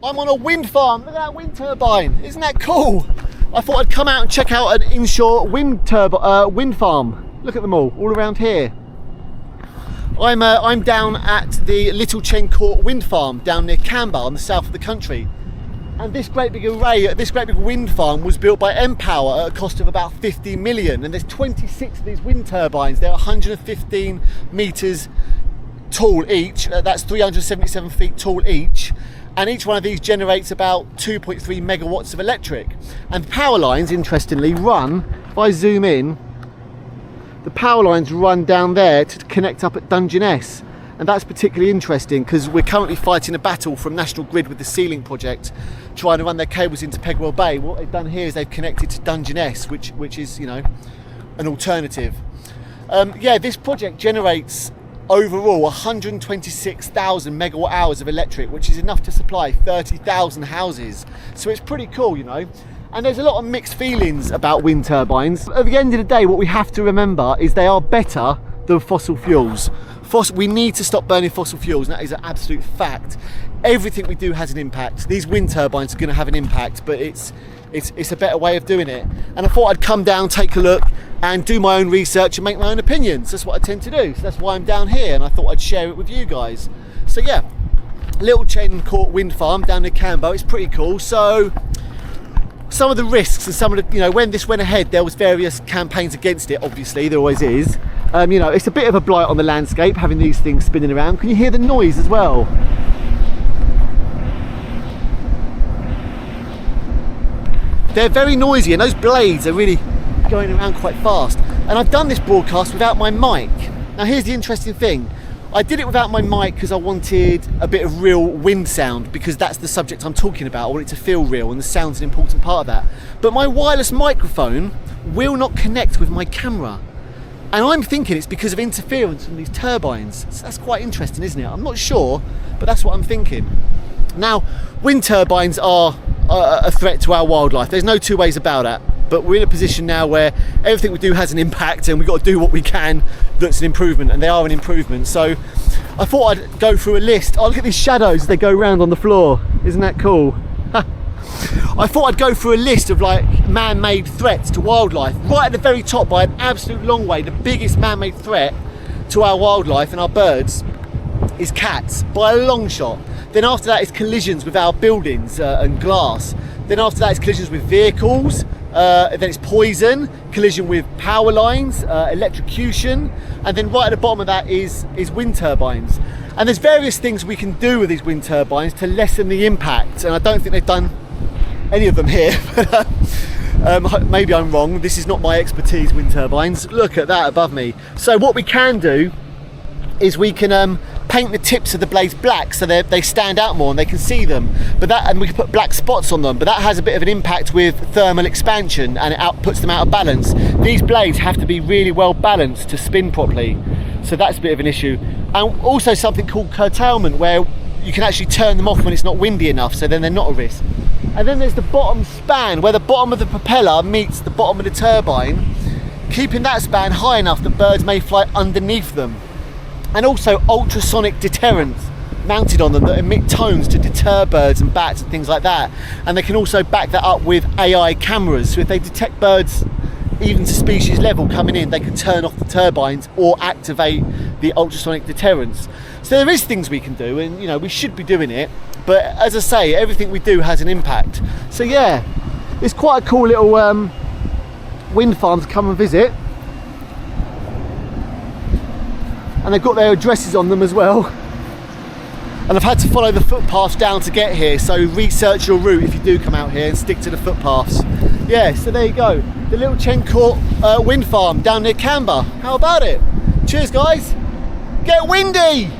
I'm on a wind farm. Look at that wind turbine. Isn't that cool? I thought I'd come out and check out an inshore wind farm. Look at them all around here. I'm down at the little Cheyne Court Wind Farm down near Canberra on the south of the country. And this great big wind farm was built by Empower at a cost of about 50 million. And there's 26 of these wind turbines. They're 115 metres tall each. That's 377 feet tall each. And each one of these generates about 2.3 megawatts of electric. And power lines, interestingly, run, if I zoom in, the power lines run down there to connect up at Dungeness. And that's particularly interesting because we're currently fighting a battle from National Grid with the Sealing project, trying to run their cables into Pegwell Bay. What they've done here is they've connected to Dungeness, which is, you know, an alternative. Yeah, this project generates overall 126,000 megawatt hours of electric, which is enough to supply 30,000 houses. So it's pretty cool, you know. And there's a lot of mixed feelings about wind turbines. At the end of the day, what we have to remember is they are better than fossil fuels. We need to stop burning fossil fuels, and that is an absolute fact. Everything we do has an impact. These wind turbines are going to have an impact, but it's a better way of doing it. And I thought I'd come down, take a look, and do my own research and make my own opinions. That's what I tend to do. So that's why I'm down here, and I thought I'd share it with you guys. So yeah, little Cheyne Court Wind Farm down near Canberra. It's pretty cool. So some of the risks and some of the, you know, when this went ahead, there was various campaigns against it. Obviously, there always is. You know, it's a bit of a blight on the landscape having these things spinning around. Can you hear the noise as well? They're very noisy, and those blades are really going around quite fast. And I've done this broadcast without my mic. Now here's the interesting thing. I did it without my mic because I wanted a bit of real wind sound, because that's the subject I'm talking about. I want it to feel real, and the sound's an important part of that. But my wireless microphone will not connect with my camera. And I'm thinking it's because of interference from these turbines. So that's quite interesting, isn't it? I'm not sure, but that's what I'm thinking. Now, wind turbines are a threat to our wildlife. There's no two ways about it. But we're in a position now where everything we do has an impact, and we've got to do what we can that's an improvement, and they are an improvement. So I thought I'd go through a list. Oh, look at these shadows as they go round on the floor. Isn't that cool? I thought I'd go through a list of like man-made threats to wildlife. Right at the very top, by an absolute long way, the biggest man-made threat to our wildlife and our birds is cats, by a long shot. Then after that is collisions with our buildings and glass. Then after that is collisions with vehicles. Then it's poison, collision with power lines, electrocution, and then right at the bottom of that is wind turbines. And there's various things we can do with these wind turbines to lessen the impact, and I don't think they've done any of them here. Maybe I'm wrong. This is not my expertise, wind turbines. Look at that above me. So what we can do is we can paint the tips of the blades black so they stand out more and they can see them. And we can put black spots on them, but that has a bit of an impact with thermal expansion, and it puts them out of balance. These blades have to be really well balanced to spin properly, so that's a bit of an issue. And also something called curtailment, where you can actually turn them off when it's not windy enough, so then they're not a risk. And then there's the bottom span, where the bottom of the propeller meets the bottom of the turbine, keeping that span high enough that birds may fly underneath them. And also ultrasonic deterrents mounted on them that emit tones to deter birds and bats and things like that. And they can also back that up with AI cameras. So if they detect birds even to species level coming in, they can turn off the turbines or activate the ultrasonic deterrents. So there is things we can do, and you know, we should be doing it. But as I say, everything we do has an impact. So yeah, it's quite a cool little wind farm to come and visit. And they've got their addresses on them as well. And I've had to follow the footpaths down to get here, so research your route if you do come out here and stick to the footpaths. Yeah, so there you go. The little Cheyne Court Wind Farm down near Canberra. How about it? Cheers guys. Get windy!